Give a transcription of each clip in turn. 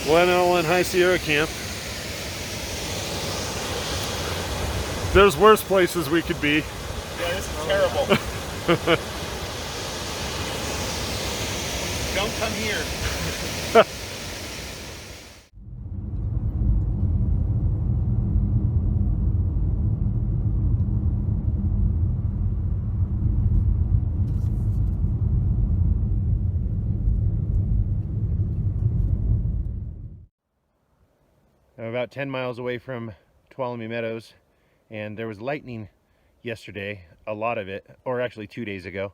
Glen Aulin High Sierra Camp. There's worse places we could be. Yeah, this is terrible. Don't come here. I'm about 10 miles away from Tuolumne Meadows, and there was lightning yesterday, a lot of it, or actually 2 days ago.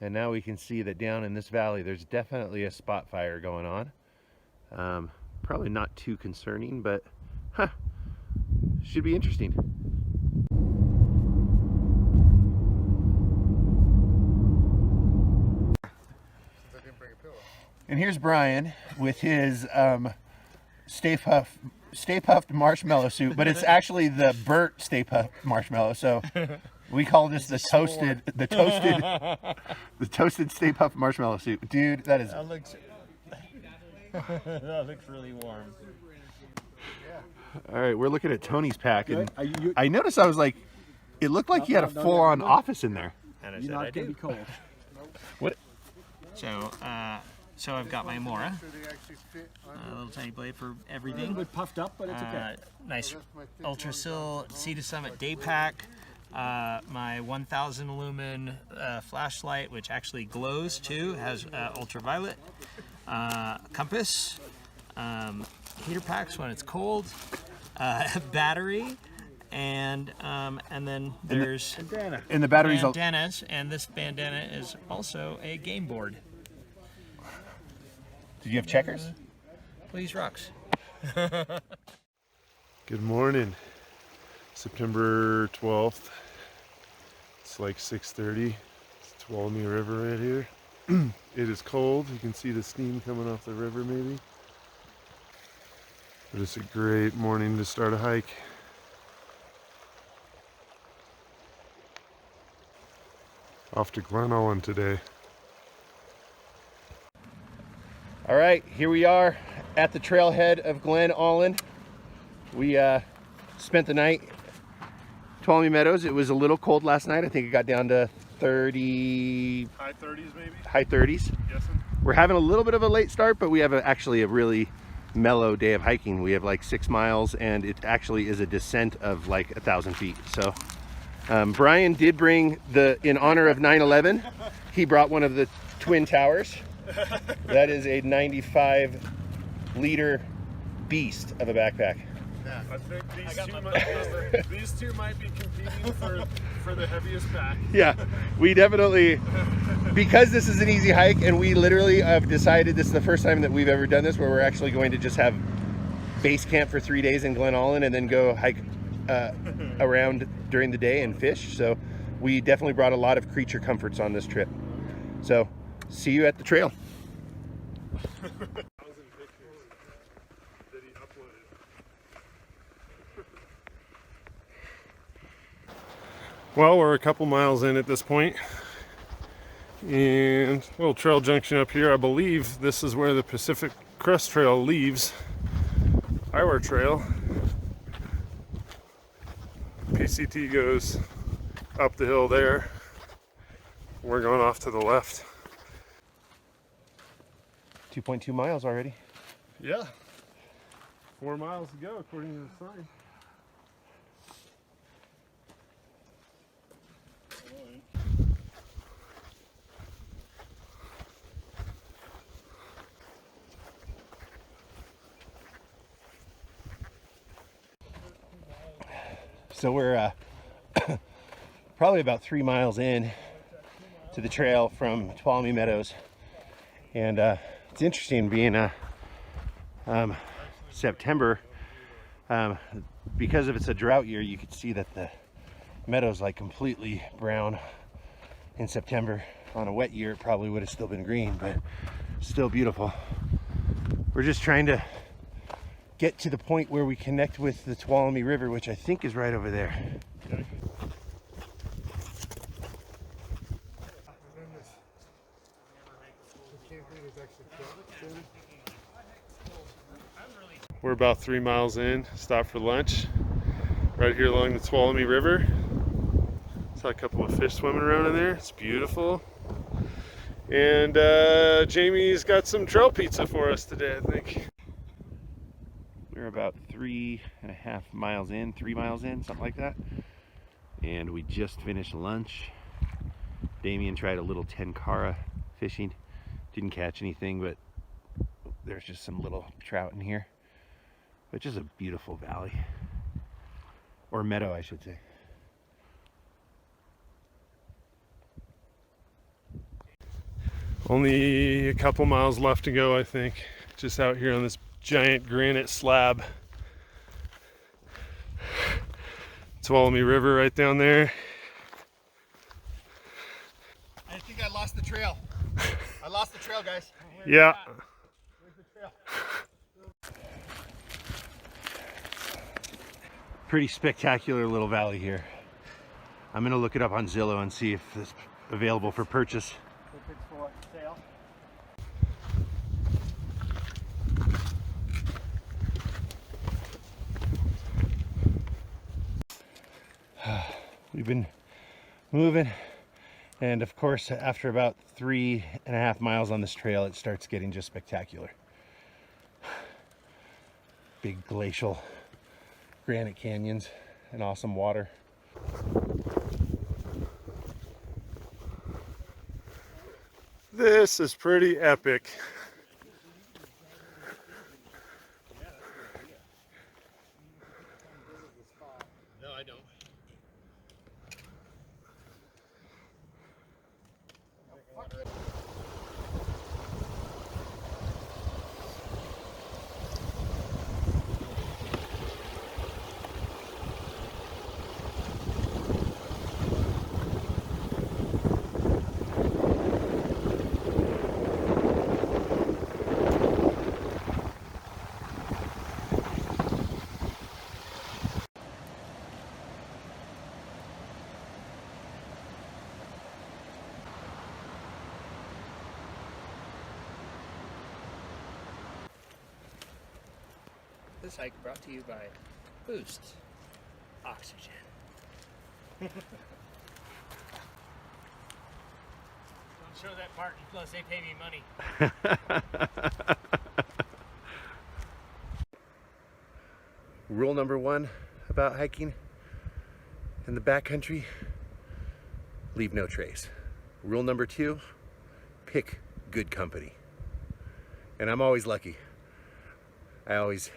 And now we can see that down in this valley, there's definitely a spot fire going on. Probably not too concerning, but should be interesting. And here's Brian with his Stay Puft marshmallow soup, but it's actually the burnt Stay Puft marshmallow. So we call this the toasted Stay Puft marshmallow soup. Dude, that is. That looks that looks really warm. All right, we're looking at Tony's pack, and I noticed, I was like, it looked like he had a full-on office in there. And I said I do. Cold. What? So I've got my Mora, a little tiny blade for everything. A little bit puffed up, but it's okay. Nice Ultrasil Sea to Summit day pack. My 1000 lumen flashlight, which actually glows too, has ultraviolet. Compass, heater packs when it's cold, battery, and then there's And the batteries. bandanas, and this bandana is also a game board. Did you have checkers? Please, rocks. Good morning. September 12th. It's like 6:30. It's Tuolumne River right here. It is cold. You can see the steam coming off the river maybe. But it's a great morning to start a hike. Off to Glen Aulin today. All right, here we are at the trailhead of Glen Aulin. We spent the night Tuolumne Meadows. It was a little cold last night. I think it got down to 30... High 30s maybe? High 30s. Guessing. We're having a little bit of a late start, but we have actually a really mellow day of hiking. We have like 6 miles, and it actually is a descent of like 1,000 feet. So Brian did bring in honor of 9/11, he brought one of the Twin Towers. That is a 95-liter beast of a backpack. Yeah. I think these two might be competing for the heaviest pack. Yeah, we definitely, because this is an easy hike, and we literally have decided this is the first time that we've ever done this, where we're actually going to just have base camp for 3 days in Glen Aulin and then go hike around during the day and fish. So we definitely brought a lot of creature comforts on this trip. So see you at the trail. Well, we're a couple miles in at this point, and a little trail junction up here. I believe this is where the Pacific Crest Trail leaves our trail. PCT goes up the hill there. We're going off to the left. 2.2 miles already. Yeah. 4 miles to go according to the sign. So we're probably about 3 miles in to the trail from Tuolumne Meadows, and it's interesting being September, because if it's a drought year, you could see that the meadow's like completely brown in September. On a wet year, it probably would have still been green, but still beautiful. We're just trying to get to the point where we connect with the Tuolumne River, which I think is right over there. Okay. We're about 3 miles in. Stopped for lunch right here along the Tuolumne River. Saw a couple of fish swimming around in there. It's beautiful. And Jamie's got some trail pizza for us today, I think. We're about 3.5 miles in, 3 miles in, something like that. And we just finished lunch. Damien tried a little tenkara fishing. Didn't catch anything, but there's just some little trout in here. But just a beautiful valley. Or meadow, I should say. Only a couple miles left to go, I think. Just out here on this giant granite slab. Tuolumne River right down there. I think I lost the trail. I lost the trail, guys. Yeah. Where's the trail? Pretty spectacular little valley here. I'm gonna look it up on Zillow and see if it's available for purchase. If it's for sale. We've been moving, and of course after about 3.5 miles on this trail it starts getting just spectacular. Big glacial granite canyons and awesome water. This is pretty epic. No, I don't. This hike brought to you by Boost Oxygen. Don't show that part unless they pay me money. Rule number 1 about hiking in the backcountry: leave no trace. Rule number 2: pick good company. And I'm always lucky. I always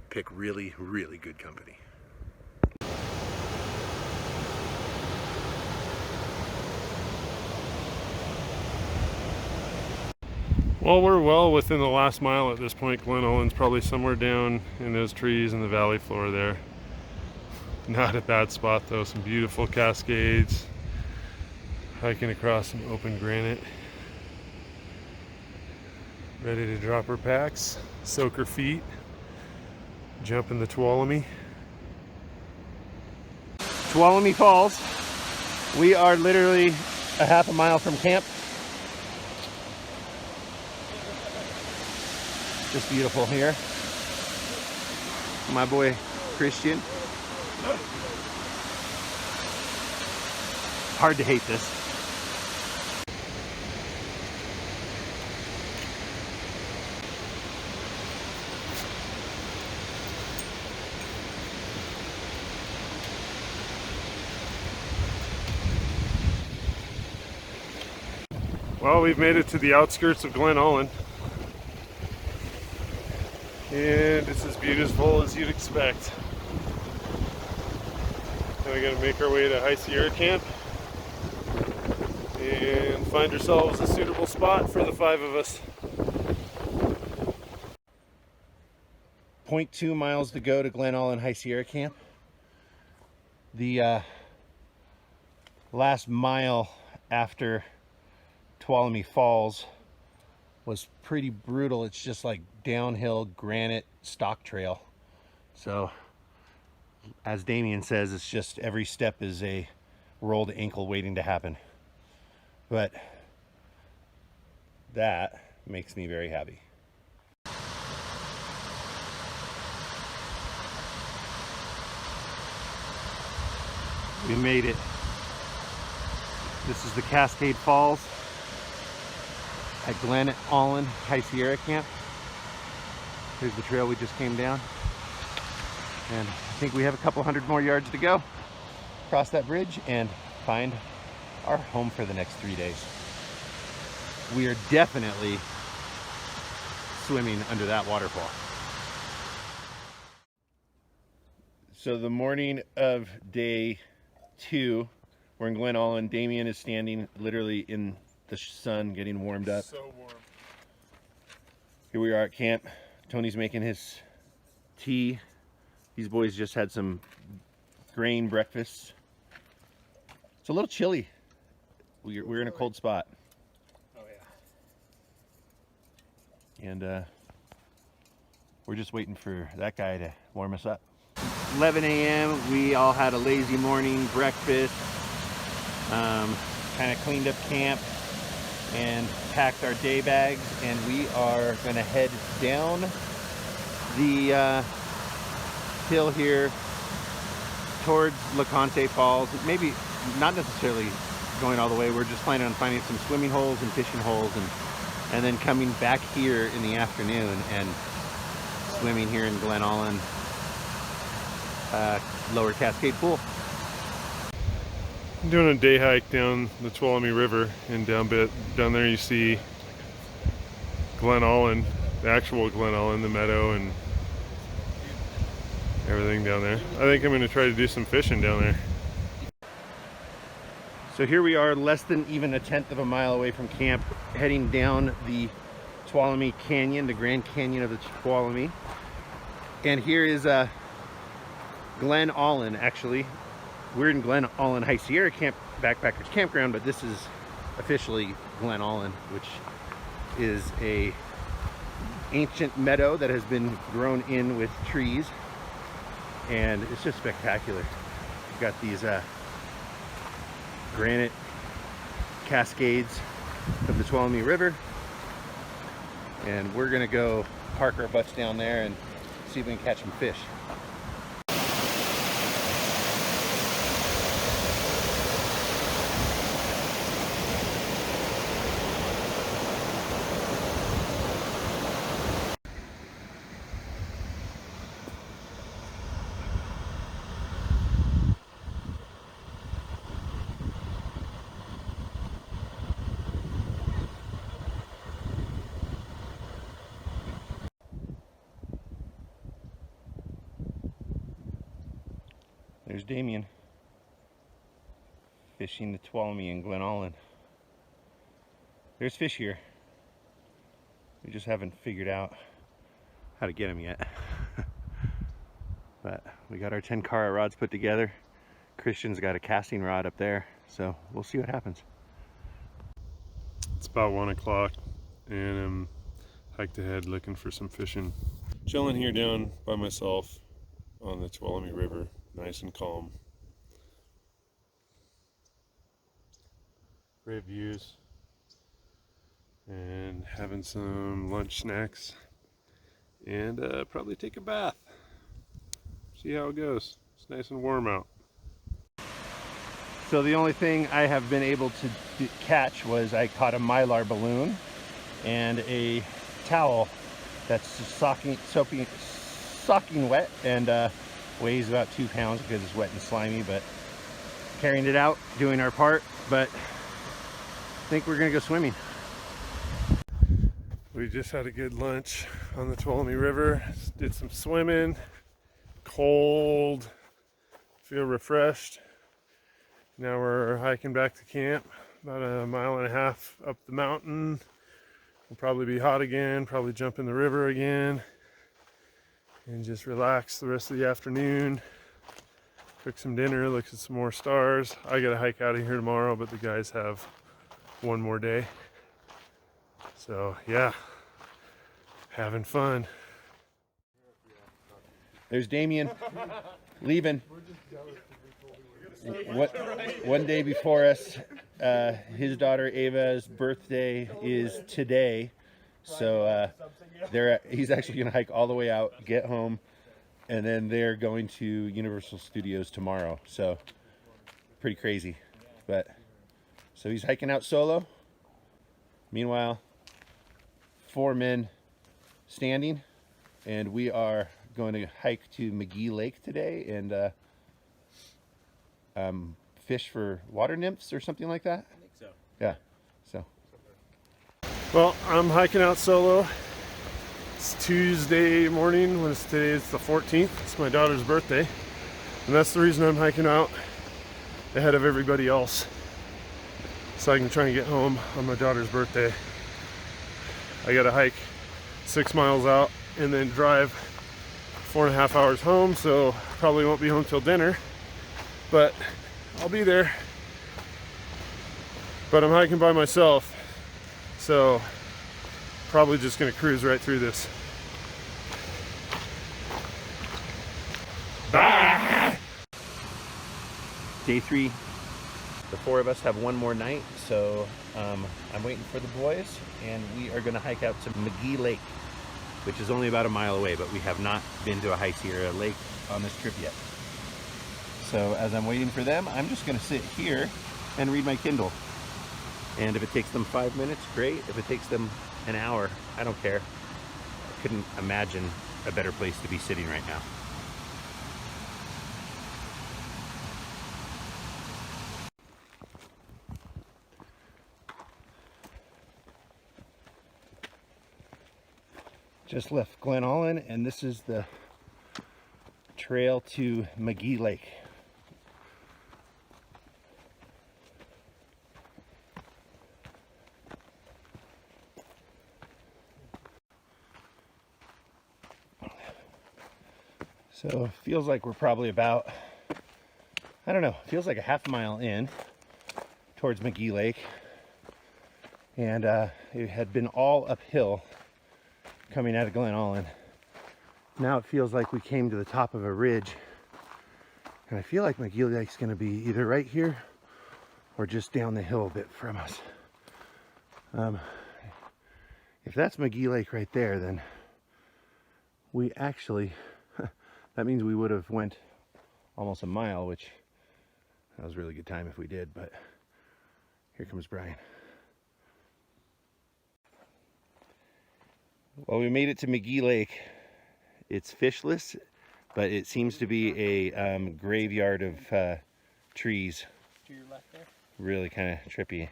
pick really, really good company. Well, we're well within the last mile at this point. Glenn Aulin's probably somewhere down in those trees in the valley floor there. Not a bad spot though, some beautiful cascades. Hiking across some open granite. Ready to drop her packs, soak her feet, jump in the Tuolumne. Tuolumne Falls. We are literally a half a mile from camp. Just beautiful here. My boy Christian. Hard to hate this. Well, we've made it to the outskirts of Glen Aulin. And it's as beautiful as you'd expect. Now we gotta make our way to High Sierra Camp and find ourselves a suitable spot for the 5 of us. 0.2 miles to go to Glen Aulin High Sierra Camp. The last mile after Tuolumne Falls was pretty brutal. It's just like downhill granite stock trail. So as Damien says, it's just every step is a rolled ankle waiting to happen. But that makes me very happy. We made it. This is the Cascade Falls at Glen Aulin High Sierra Camp. Here's the trail we just came down. And I think we have a couple hundred more yards to go. Cross that bridge and find our home for the next 3 days. We are definitely swimming under that waterfall. So the morning of day 2, we're in Glen Aulin. Damien is standing literally in the sun getting warmed up. So warm. Here we are at camp. Tony's making his tea. These boys just had some grain breakfast. It's a little chilly. We're in a cold spot. Oh yeah. And we're just waiting for that guy to warm us up. 11 a.m. We all had a lazy morning breakfast. Kind of cleaned up camp and packed our day bags, and we are going to head down the hill here towards LeConte Falls. Maybe not necessarily going all the way. We're just planning on finding some swimming holes and fishing holes, and then coming back here in the afternoon and swimming here in Glen Aulin Lower Cascade Pool. I'm doing a day hike down the Tuolumne River, and down there you see Glen Aulin, the actual Glen Aulin, the meadow and everything down there. I think I'm going to try to do some fishing down there. So here we are, less than even a tenth of a mile away from camp, heading down the Tuolumne Canyon, the Grand Canyon of the Tuolumne. And here is Glen Aulin, actually. We're in Glen Aulin High Sierra Camp, Backpackers Campground, but this is officially Glen Aulin, which is a ancient meadow that has been grown in with trees, and it's just spectacular. We've got these granite cascades of the Tuolumne River, and we're gonna go park our butts down there and see if we can catch some fish. There's Damien fishing the Tuolumne in Glen Aulin. There's fish here. We just haven't figured out how to get them yet. But we got our 10 Cara rods put together. Christian's got a casting rod up there, so we'll see what happens. It's about 1 o'clock, and I'm hiked ahead looking for some fishing. Chilling here down by myself on the Tuolumne River, nice and calm. Great views, and having some lunch snacks, and probably take a bath. See how it goes. It's nice and warm out. So the only thing I have been able to catch was I caught a mylar balloon and a towel that's just soaking wet, and weighs about 2 pounds because it's wet and slimy, but carrying it out, doing our part. But I think we're gonna go swimming. We just had a good lunch on the Tuolumne River, did some swimming, cold, feel refreshed. Now we're hiking back to camp, about 1.5 miles up the mountain. We'll probably be hot again, probably jump in the river again, and just relax the rest of the afternoon. Cook some dinner, look at some more stars. I gotta hike out of here tomorrow, but the guys have one more day. So yeah, having fun. There's Damien leaving. One day before us. His daughter Ava's birthday is today, so he's actually gonna hike all the way out, get home, and then they're going to Universal Studios tomorrow. So pretty crazy. But so he's hiking out solo. Meanwhile, 4 men standing, and we are going to hike to McGee Lake today and fish for water nymphs or something like that. I think so. Yeah. So. Well, I'm hiking out solo. It's Tuesday morning. Today is the 14th. It's my daughter's birthday, and that's the reason I'm hiking out ahead of everybody else, so I can try and get home on my daughter's birthday. I gotta hike 6 miles out and then drive 4.5 hours home, so probably won't be home till dinner, but I'll be there. But I'm hiking by myself, so probably just gonna cruise right through this. Day 3. The 4 of us have one more night, so I'm waiting for the boys, and we are going to hike out to McGee Lake, which is only about a mile away, but we have not been to a high Sierra lake on this trip yet. So as I'm waiting for them, I'm just going to sit here and read my Kindle. And if it takes them 5 minutes, great. If it takes them an hour, I don't care. I couldn't imagine a better place to be sitting right now. Just left Glenn Aulin, and this is the trail to McGee Lake. So feels like we're probably about, I don't know, feels like a half mile in towards McGee Lake, and it had been all uphill coming out of Glen Aulin. Now it feels like we came to the top of a ridge, and I feel like McGee Lake's going to be either right here or just down the hill a bit from us. If that's McGee Lake right there, then we actually, that means we would have went almost a mile, which that was a really good time if we did, but here comes Brian. Well, we made it to McGee Lake. It's fishless, but it seems to be a graveyard of trees. To your left there. Really kind of trippy.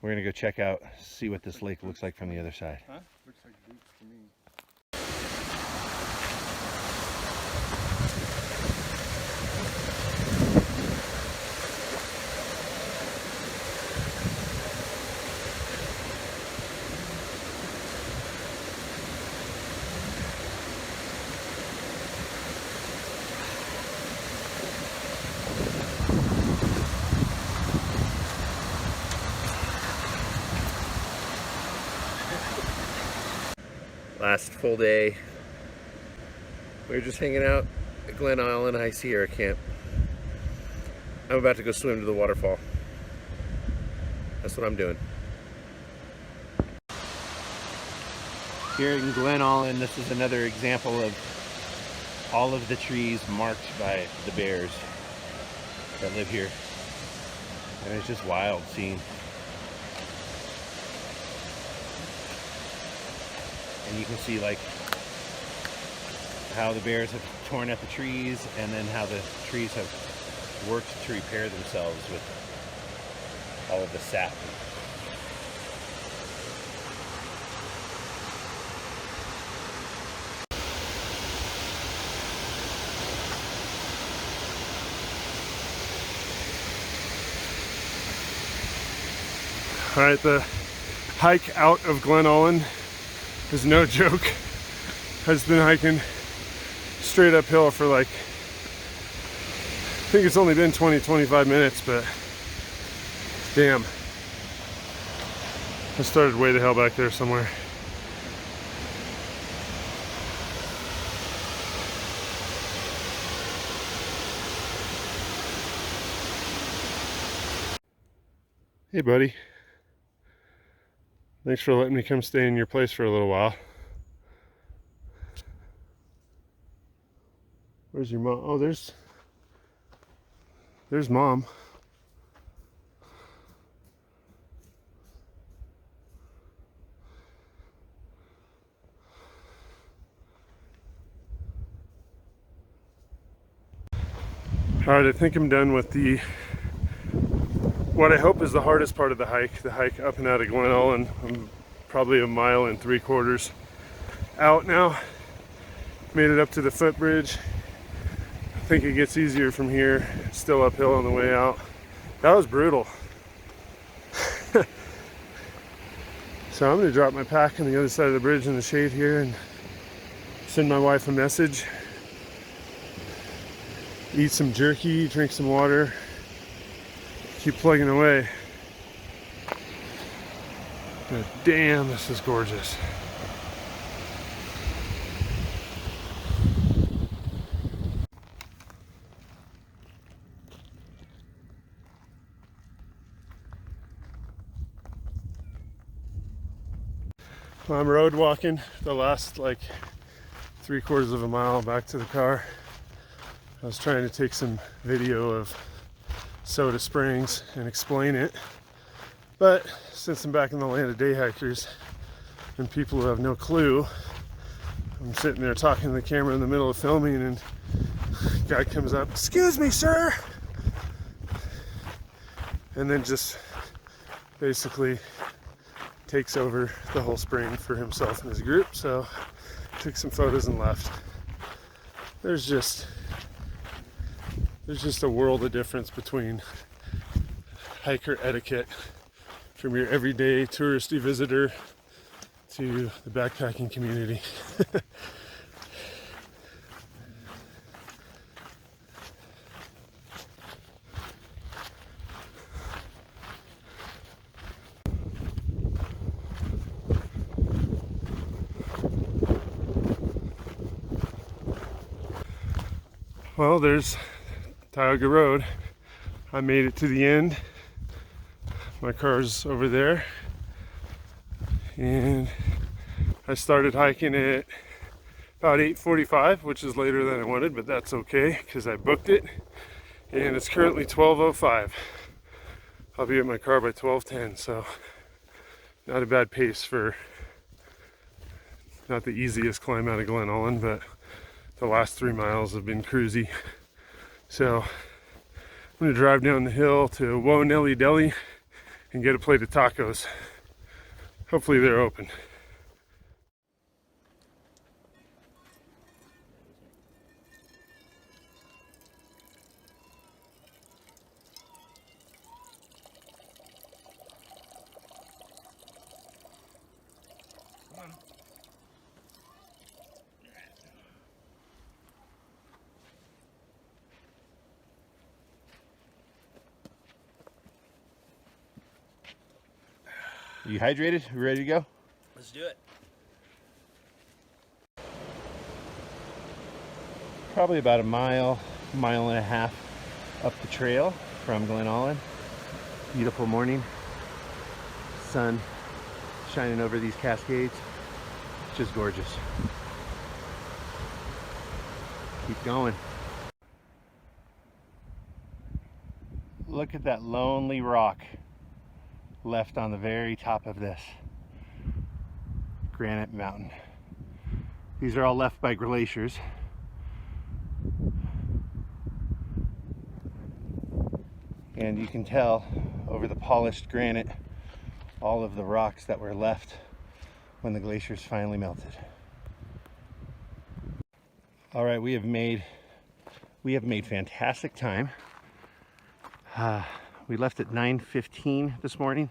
We're gonna go check out, see what this lake looks like from the other side. Huh? Looks like boots to me. Last full day. We were just hanging out at Glen Aulin High Sierra Camp. I'm about to go swim to the waterfall. That's what I'm doing. Here in Glen Aulin, this is another example of all of the trees marked by the bears that live here. And it's just wild seeing. And you can see like how the bears have torn at the trees, and then how the trees have worked to repair themselves with all of the sap. All right, the hike out of Glen Aulin is no joke. I've been hiking straight uphill for like, I think it's only been 20-25 minutes, but damn. I started way the hell back there somewhere. Hey buddy. Thanks for letting me come stay in your place for a little while. Where's your mom? Oh, there's There's Mom. All right, I think I'm done with what I hope is the hardest part of the hike up and out of Glen Aulin. I'm probably 1.75 miles out now. Made it up to the footbridge. I think it gets easier from here. Still uphill on the way out. That was brutal. So I'm gonna drop my pack on the other side of the bridge in the shade here and send my wife a message. Eat some jerky, drink some water, keep plugging away. But damn, this is gorgeous. Well, I'm road walking the last like 3/4 mile back to the car. I was trying to take some video of Soda Springs and explain it, but since I'm back in the land of day hikers and people who have no clue, I'm sitting there talking to the camera in the middle of filming, and a guy comes up, "Excuse me, sir," and then just basically takes over the whole spring for himself and his group. So took some photos and left. There's just a world of difference between hiker etiquette from your everyday touristy visitor to the backpacking community. Well, there's Tioga Road. I made it to the end. My car's over there. And I started hiking at about 8:45, which is later than I wanted, but that's okay because I booked it. And it's currently 12:05. I'll be at my car by 12:10, so not a bad pace for not the easiest climb out of Glen Aulin, but the last 3 miles have been cruisy. So I'm gonna drive down the hill to Whoa Nelly Deli and get a plate of tacos. Hopefully they're open. You hydrated? You ready to go? Let's do it. Probably about 1.5 miles up the trail from Glen Aulin. Beautiful morning. Sun shining over these cascades. Just gorgeous. Keep going. Look at that lonely rock left on the very top of this granite mountain. These are all left by glaciers. And you can tell over the polished granite all of the rocks that were left when the glaciers finally melted. All right, we have made fantastic time. We left at 9:15 this morning,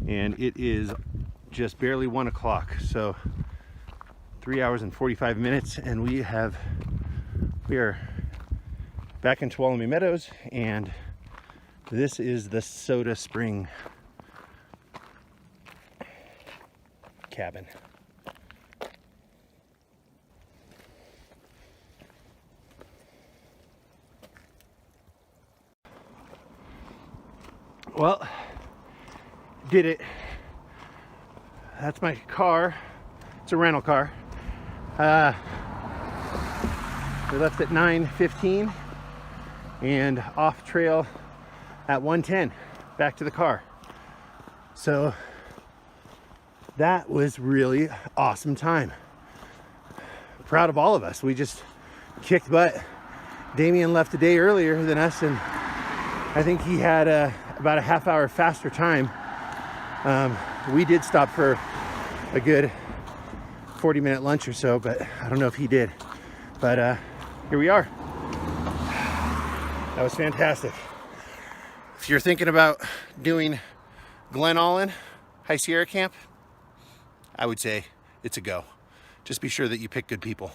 and it is just barely 1 o'clock. So 3 hours and 45 minutes, and we are back in Tuolumne Meadows, and this is the Soda Spring cabin. Well, did it. That's my car. It's a rental car. We left at 9:15, and off trail at 1:10 back to the car. So that was really awesome time. Proud of all of us. We just kicked butt. Damien left a day earlier than us, and I think he had about a half hour faster time. We did stop for a good 40-minute lunch or so, but I don't know if he did. But here we are. That was fantastic. If you're thinking about doing Glenn Aulin High Sierra Camp, I would say it's a go. Just be sure that you pick good people.